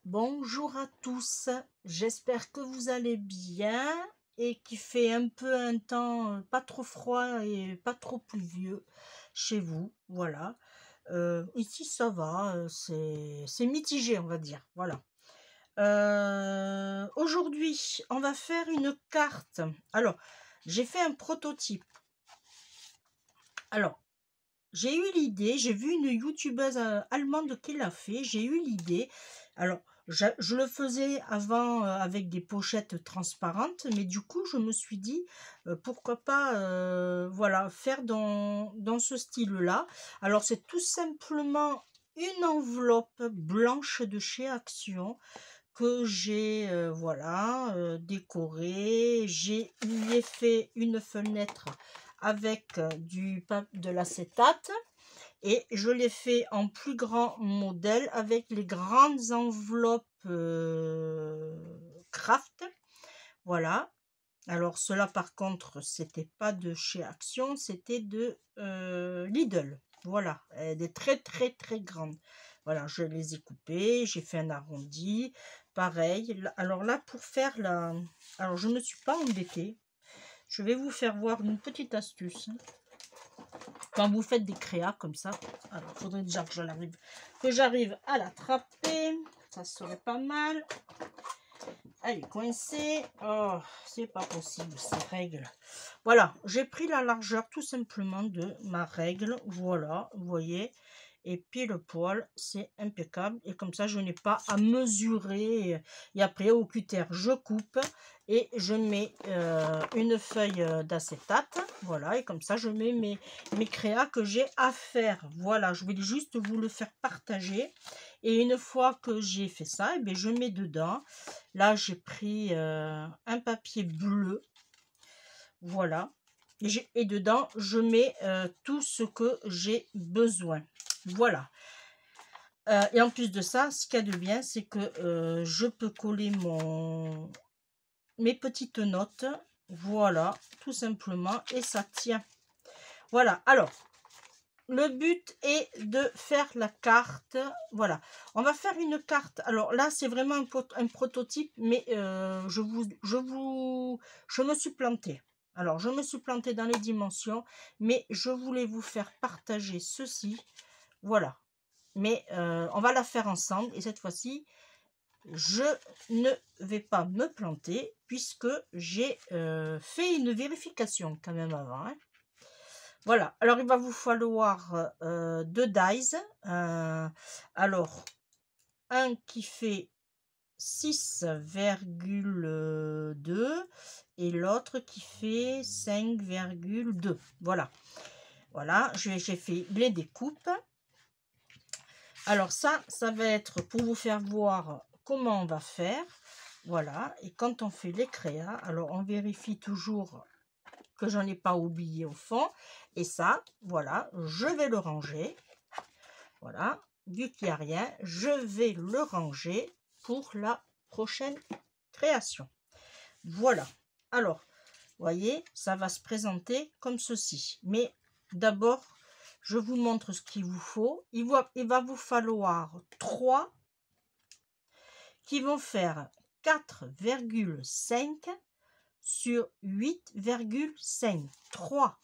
Bonjour à tous, j'espère que vous allez bien et qu'il fait un peu un temps pas trop froid et pas trop pluvieux chez vous, voilà. Ici ça va, c'est mitigé on va dire, voilà. Aujourd'hui on va faire une carte. Alors j'ai fait un prototype. Alors j'ai eu l'idée, j'ai vu une youtubeuse allemande qui l'a fait, j'ai eu l'idée. Alors, je le faisais avant avec des pochettes transparentes, mais du coup, je me suis dit, pourquoi pas voilà, faire dans ce style-là. Alors, c'est tout simplement une enveloppe blanche de chez Action que j'ai voilà, décorée. J'ai y ai fait une fenêtre avec de l'acétate et je l'ai fait en plus grand modèle avec les grandes enveloppes craft, voilà. Alors cela par contre c'était pas de chez Action, c'était de Lidl, voilà, des très très très grandes. Voilà, je les ai coupées, j'ai fait un arrondi, pareil. Alors là pour faire la, alors je me suis pas embêtée, je vais vous faire voir une petite astuce. Quand vous faites des créas comme ça, alors il faudrait déjà que j'arrive à l'attraper, ça serait pas mal. Elle est coincée, oh c'est pas possible ces règles. Voilà, j'ai pris la largeur tout simplement de ma règle, voilà, vous voyez, et puis le poil c'est impeccable et comme ça je n'ai pas à mesurer. Et après au cutter je coupe et je mets une feuille d'acétate, voilà, et comme ça je mets mes créas que j'ai à faire. Voilà, je vais juste vous le faire partager et une fois que j'ai fait ça, et bien je mets dedans. Là j'ai pris un papier bleu, voilà, et dedans je mets tout ce que j'ai besoin, voilà. Et en plus de ça, ce qu'il y a de bien, c'est que je peux coller mes petites notes, voilà, tout simplement, et ça tient. Voilà, alors, le but est de faire la carte, voilà. On va faire une carte, alors là, c'est vraiment un prototype, mais je me suis plantée. Alors, je me suis plantée dans les dimensions, mais je voulais vous faire partager ceci, voilà. Mais on va la faire ensemble et cette fois-ci je ne vais pas me planter puisque j'ai fait une vérification quand même avant, hein. Voilà, alors il va vous falloir 2 dies, alors un qui fait 6,2 et l'autre qui fait 5,2, voilà. Voilà, j'ai fait les découpes. Alors ça va être pour vous faire voir comment on va faire. Voilà, et quand on fait les créas, alors on vérifie toujours que j'en ai pas oublié au fond. Et ça, voilà, je vais le ranger. Voilà, vu qu'il n'y a rien, je vais le ranger pour la prochaine création. Voilà, alors, vous voyez, ça va se présenter comme ceci. Mais d'abord, je vous montre ce qu'il vous faut. Il va vous falloir 3 qui vont faire 4,5 sur 8,5. 3.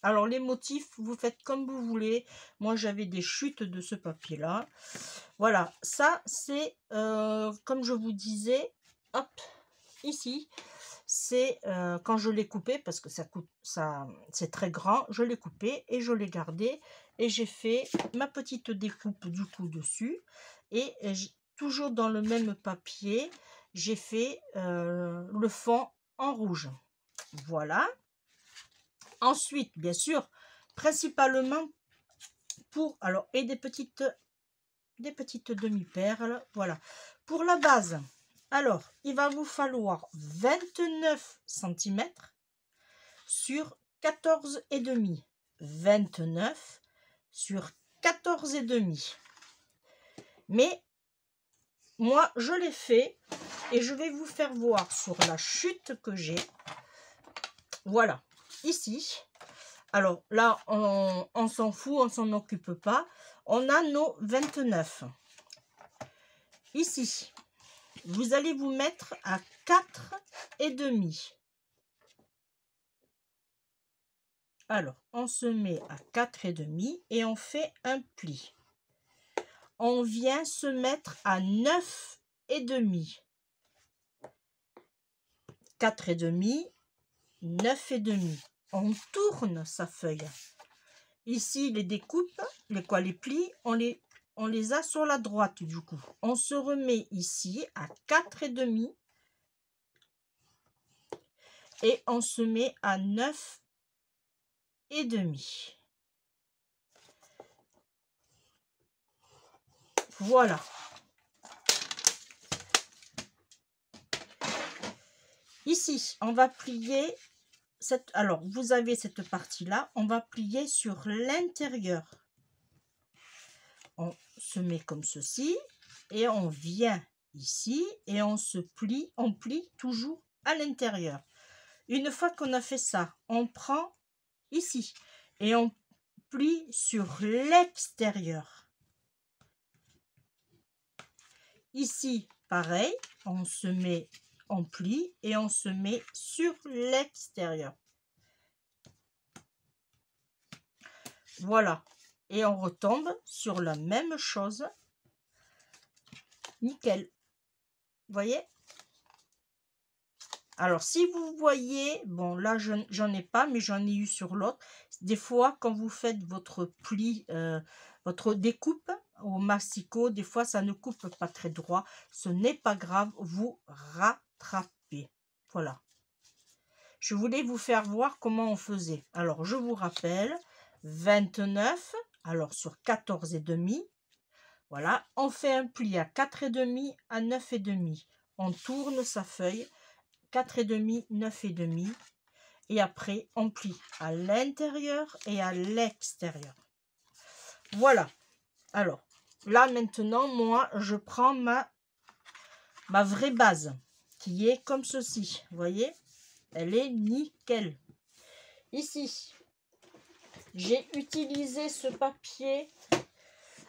Alors les motifs, vous faites comme vous voulez. Moi j'avais des chutes de ce papier là. Voilà, ça c'est comme je vous disais, hop, ici. C'est quand je l'ai coupé, parce que c'est très grand, je l'ai coupé et je l'ai gardé et j'ai fait ma petite découpe du coup dessus et toujours dans le même papier j'ai fait le fond en rouge, voilà. Ensuite bien sûr principalement pour, alors, et des petites demi-perles, voilà, pour la base. Alors, il va vous falloir 29 cm sur 14,5. 29 sur 14,5. Mais moi, je l'ai fait et je vais vous faire voir sur la chute que j'ai. Voilà, ici. Alors là, on s'en fout, on s'en occupe pas. On a nos 29. Ici. vous allez vous mettre à 4,5. Alors, on se met à 4,5 et on fait un pli. On vient se mettre à 9,5. 4,5, 9,5. On tourne sa feuille. Ici, les découpes, les plis, on les a sur la droite du coup. On se remet ici à 4,5 et on se met à 9,5. Voilà. Ici, on va plier cette... Alors, vous avez cette partie-là, on va plier sur l'intérieur. On se met comme ceci et on vient ici et on plie toujours à l'intérieur. Une fois qu'on a fait ça, on prend ici et on plie sur l'extérieur. Ici, pareil, on plie et on se met sur l'extérieur. Voilà. Et on retombe sur la même chose. Nickel. Vous voyez? Alors, si vous voyez, bon, là, j'en ai pas, mais j'en ai eu sur l'autre. Des fois, quand vous faites votre pli, votre découpe au massicot, des fois, ça ne coupe pas très droit. Ce n'est pas grave, vous rattrapez. Voilà. Je voulais vous faire voir comment on faisait. Alors, je vous rappelle, 29, alors sur 14,5. Voilà, on fait un pli à 4,5 à 9,5. On tourne sa feuille, 4,5, 9,5. Et après, on plie à l'intérieur et à l'extérieur. Voilà. Alors, là maintenant, moi, je prends ma vraie base, qui est comme ceci. Vous voyez? Elle est nickel. Ici, j'ai utilisé ce papier.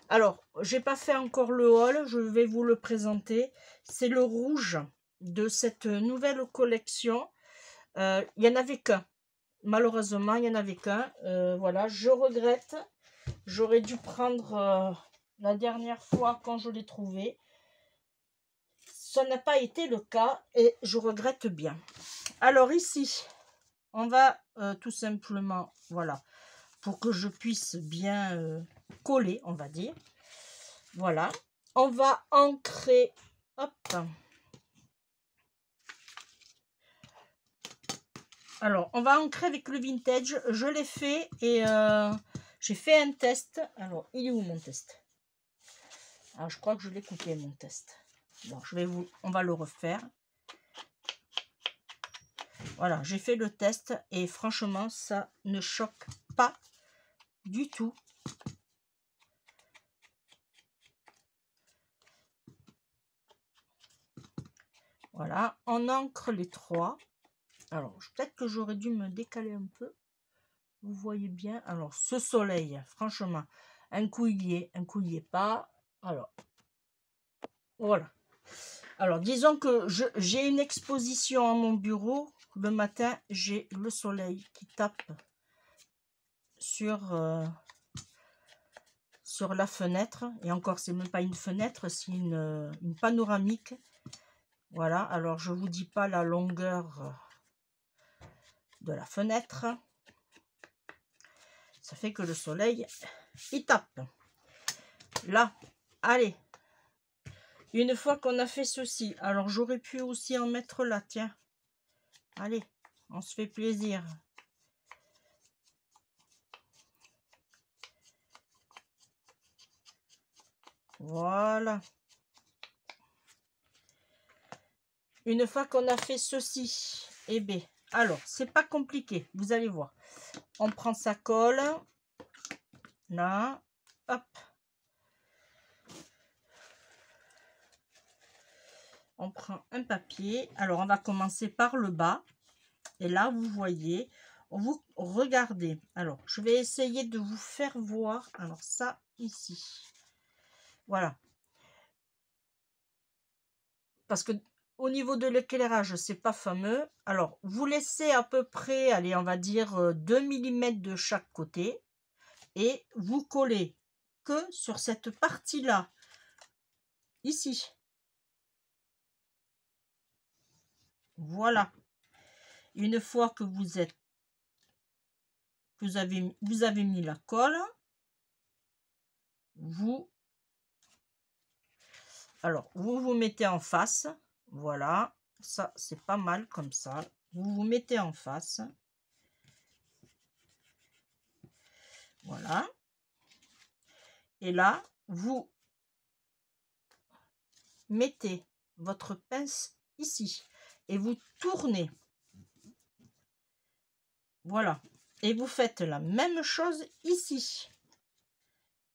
Alors, j'ai pas fait encore le haul, je vais vous le présenter. C'est le rouge de cette nouvelle collection. Il n'y en avait qu'un. Malheureusement, il n'y en avait qu'un. Voilà, je regrette. J'aurais dû prendre la dernière fois quand je l'ai trouvé. Ça n'a pas été le cas et je regrette bien. Alors ici, on va tout simplement, voilà, pour que je puisse bien coller, on va dire. Voilà, on va ancrer, hop. Alors, on va ancrer avec le vintage. Je l'ai fait et j'ai fait un test. Alors, il est où mon test? Alors, je crois que je l'ai coupé mon test. Bon, on va le refaire. Voilà, j'ai fait le test et franchement, ça ne choque pas du tout. Voilà, on ancre les trois. Alors, peut-être que j'aurais dû me décaler un peu. Vous voyez bien. Alors, ce soleil, franchement, un coup il y est, un coup il n'y est pas. Alors, voilà. Alors, disons que j'ai une exposition à mon bureau. Le matin, j'ai le soleil qui tape sur la fenêtre. Et encore, c'est même pas une fenêtre, c'est une panoramique. Voilà, alors je vous dis pas la longueur de la fenêtre. Ça fait que le soleil, il tape. Là, allez. Une fois qu'on a fait ceci, alors j'aurais pu aussi en mettre là, tiens. Allez, on se fait plaisir. Voilà. Une fois qu'on a fait ceci, eh bien, alors, c'est pas compliqué, vous allez voir. On prend sa colle. Là, hop. On prend un papier. Alors, on va commencer par le bas. Et là, vous voyez, vous regardez. Alors, je vais essayer de vous faire voir. Alors, ça, ici. Voilà. parce que au niveau de l'éclairage, c'est pas fameux. Alors, vous laissez à peu près, allez, on va dire 2 mm de chaque côté et vous collez que sur cette partie-là, ici. Voilà. Une fois que vous avez mis la colle, vous vous mettez en face. Voilà, ça c'est pas mal comme ça. Vous vous mettez en face. Voilà. Et là, vous mettez votre pince ici et vous tournez. Voilà. Et vous faites la même chose ici.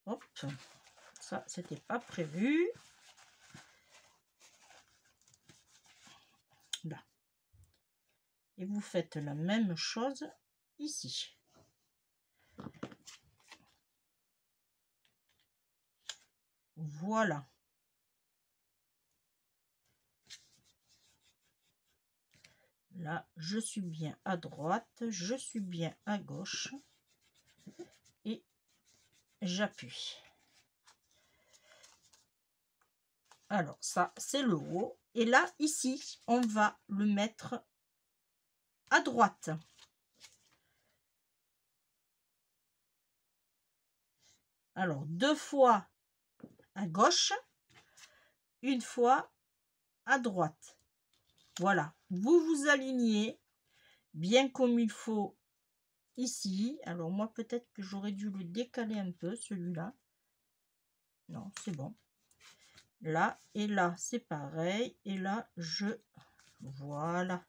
Hop. Ça, c'était pas prévu. Là. Et vous faites la même chose ici. Voilà. Là, je suis bien à droite, je suis bien à gauche et j'appuie. Alors, ça, c'est le haut. Et là, ici, on va le mettre à droite. Alors, 2 fois à gauche, 1 fois à droite. Voilà, vous vous alignez bien comme il faut ici. Alors, moi, peut-être que j'aurais dû le décaler un peu, celui-là. Non, c'est bon. Là et là, c'est pareil. Et là, voilà.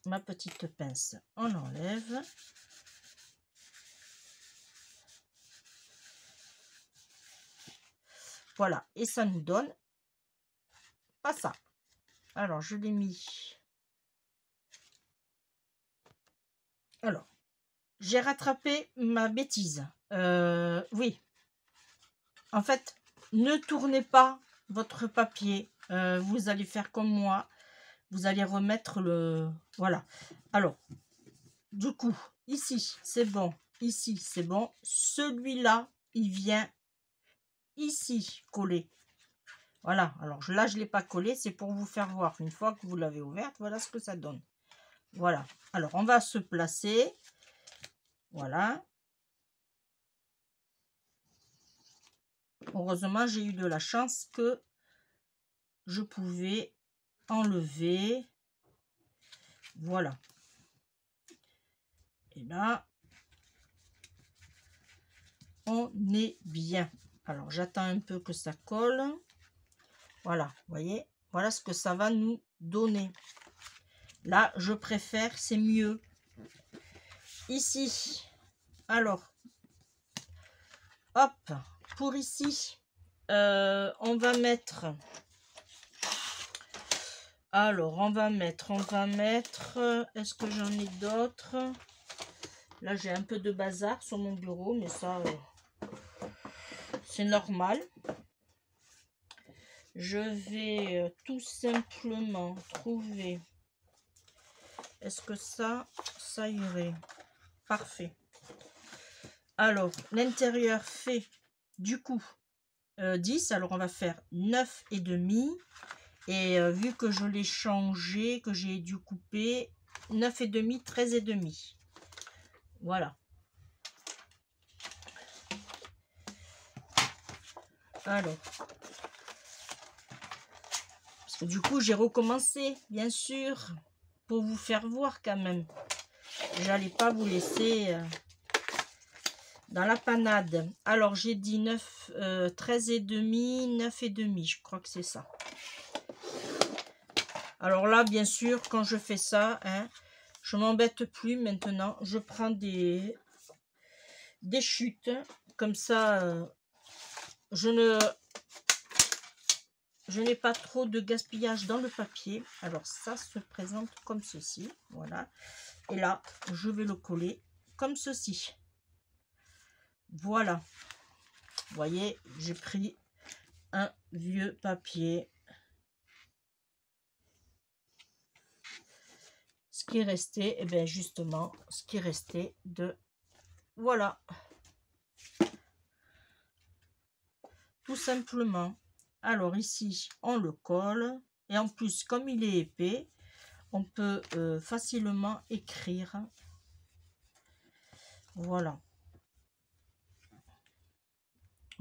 Ma petite pince, on enlève. Voilà, et ça nous donne pas ça. Alors, je l'ai mis. Alors, j'ai rattrapé ma bêtise. Oui. En fait, ne tournez pas votre papier. Vous allez faire comme moi. Vous allez remettre le... Voilà. Alors, du coup, ici, c'est bon. Ici, c'est bon. Celui-là, il vient ici coller. Voilà. Alors, là, je ne l'ai pas collé. C'est pour vous faire voir. Une fois que vous l'avez ouverte, voilà ce que ça donne. Voilà. Alors, on va se placer. Voilà. Heureusement, j'ai eu de la chance que je pouvais enlever. Voilà. Et là, on est bien. Alors, j'attends un peu que ça colle. Voilà, vous voyez, voilà ce que ça va nous donner. Là, je préfère, c'est mieux. Ici, alors, hop, pour ici, on va mettre... Alors, on va mettre... Est-ce que j'en ai d'autres? Là, j'ai un peu de bazar sur mon bureau, mais ça, c'est normal. Je vais tout simplement trouver... Est-ce que ça irait? Parfait. Alors, l'intérieur fait du coup 10. Alors, on va faire 9,5. Et vu que je l'ai changé, que j'ai dû couper, 9,5, 13,5. Voilà. Alors, parce que du coup, j'ai recommencé, bien sûr, pour vous faire voir quand même. J'allais pas vous laisser dans la panade. Alors, j'ai dit 13,5, 9,5. Je crois que c'est ça. Alors là, bien sûr, quand je fais ça, hein, je m'embête plus maintenant. Je prends des chutes. Comme ça, je n'ai pas trop de gaspillage dans le papier. Alors ça se présente comme ceci. Voilà. Et là, je vais le coller comme ceci. Voilà. Vous voyez, j'ai pris un vieux papier. Ce qui restait, et bien justement, ce qui restait de... Voilà. Tout simplement. Alors ici, on le colle. Et en plus, comme il est épais, on peut facilement écrire. Voilà.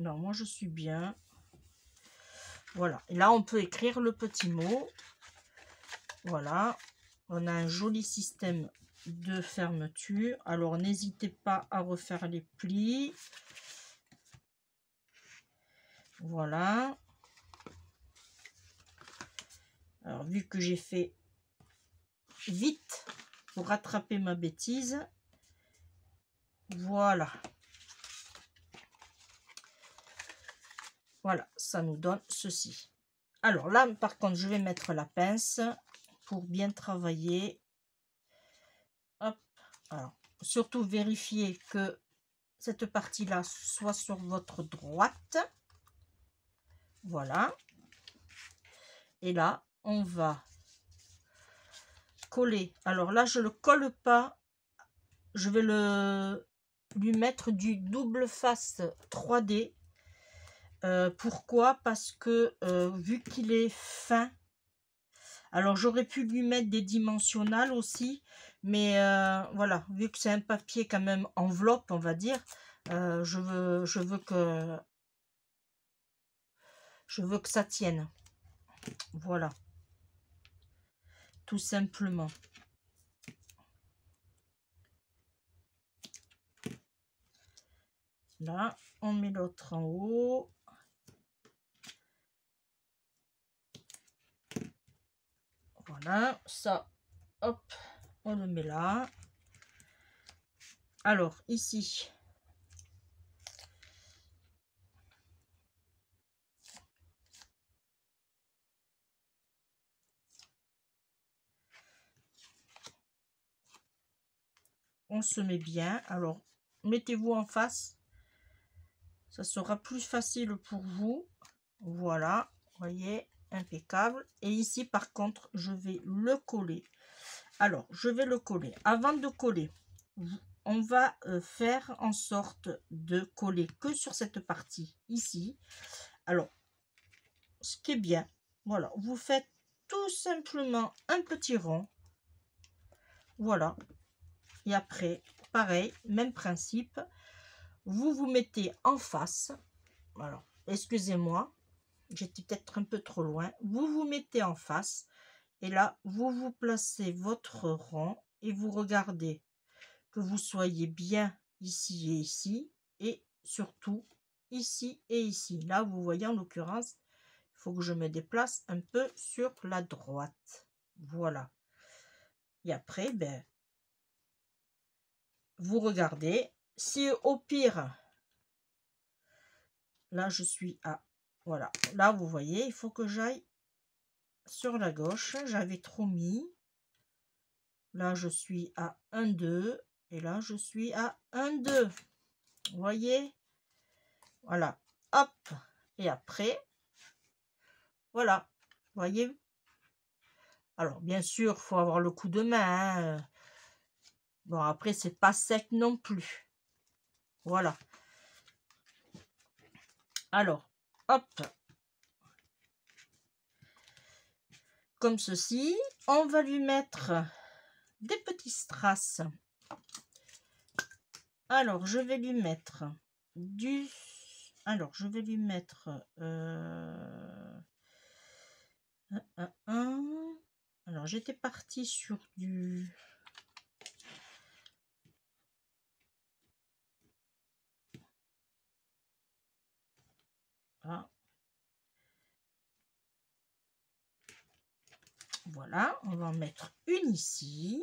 Alors moi, je suis bien. Voilà. Et là, on peut écrire le petit mot. Voilà. On a un joli système de fermeture. Alors, n'hésitez pas à refaire les plis. Voilà. Alors, vu que j'ai fait vite pour rattraper ma bêtise, voilà. Voilà, ça nous donne ceci. Alors là, par contre, je vais mettre la pince pour bien travailler. Hop. Alors, surtout vérifier que cette partie-là soit sur votre droite. Voilà. Et là, on va coller. Alors là, je le colle pas. Je vais lui mettre du double face 3D. Pourquoi? Parce que vu qu'il est fin, alors j'aurais pu lui mettre des dimensionnels aussi, mais voilà, vu que c'est un papier quand même enveloppe, on va dire, je veux que ça tienne. Voilà, tout simplement. Là, on met l'autre en haut. Voilà, ça, hop, on le met là. Alors, ici, on se met bien. Alors, mettez-vous en face. Ça sera plus facile pour vous. Voilà, voyez, impeccable. Et ici, par contre, je vais le coller. Alors, je vais le coller. Avant de coller, on va faire en sorte de coller que sur cette partie ici. Alors, ce qui est bien, voilà, vous faites tout simplement un petit rond. Voilà. Et après, pareil, même principe. Vous vous mettez en face. Alors, excusez-moi, j'étais peut-être un peu trop loin. Vous vous mettez en face. Et là, vous vous placez votre rond et vous regardez que vous soyez bien ici et ici. Et surtout, ici et ici. Là, vous voyez, en l'occurrence, il faut que je me déplace un peu sur la droite. Voilà. Et après, ben, vous regardez. Si au pire, là, je suis à... Voilà. Là, vous voyez, il faut que j'aille sur la gauche. J'avais trop mis. Là, je suis à 1, 2. Et là, je suis à 1, 2. Vous voyez? Voilà. Hop. Et après, voilà. Vous voyez? Alors, bien sûr, il faut avoir le coup de main. Hein. Bon, après, c'est pas sec non plus. Voilà. Alors, hop. Comme ceci. On va lui mettre des petits strass. Alors, je vais lui mettre du... Alors, je vais lui mettre... Alors, j'étais partie sur du... Ah. Voilà, on va en mettre une ici.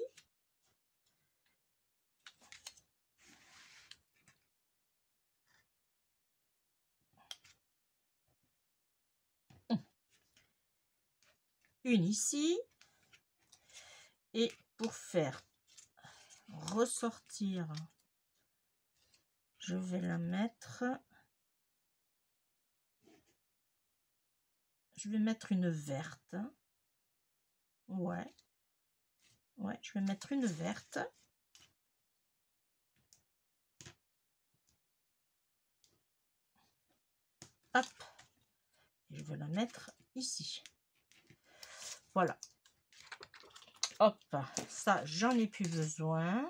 Une ici. Et pour faire ressortir, je vais la mettre je vais mettre une verte. Ouais. Ouais, je vais mettre une verte. Hop. Et je vais la mettre ici. Voilà. Hop. Ça, j'en ai plus besoin.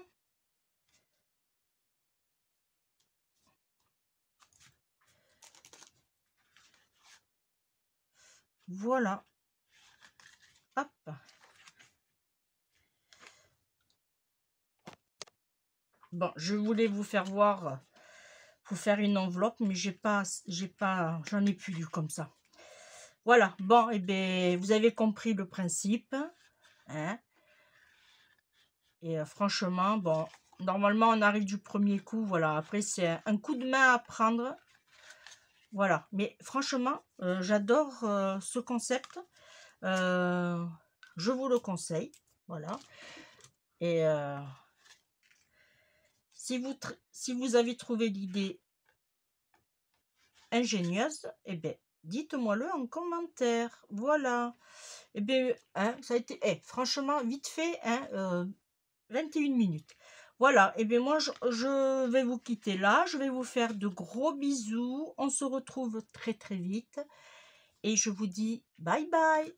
Voilà. Hop. Bon, je voulais vous faire voir, vous faire une enveloppe, mais j'en ai plus du comme ça. Voilà. Bon, et bien, vous avez compris le principe, hein. Et franchement, bon, normalement, on arrive du premier coup, voilà. Après, c'est un coup de main à prendre. Voilà. Mais franchement, j'adore ce concept. Je vous le conseille. Voilà. Et si vous avez trouvé l'idée ingénieuse, eh bien, dites-moi-le en commentaire. Voilà. Eh bien, hein, ça a été, franchement, vite fait, hein, 21 minutes. Voilà, et bien moi, je vais vous quitter là. Je vais vous faire de gros bisous. On se retrouve très très vite. Et je vous dis bye bye.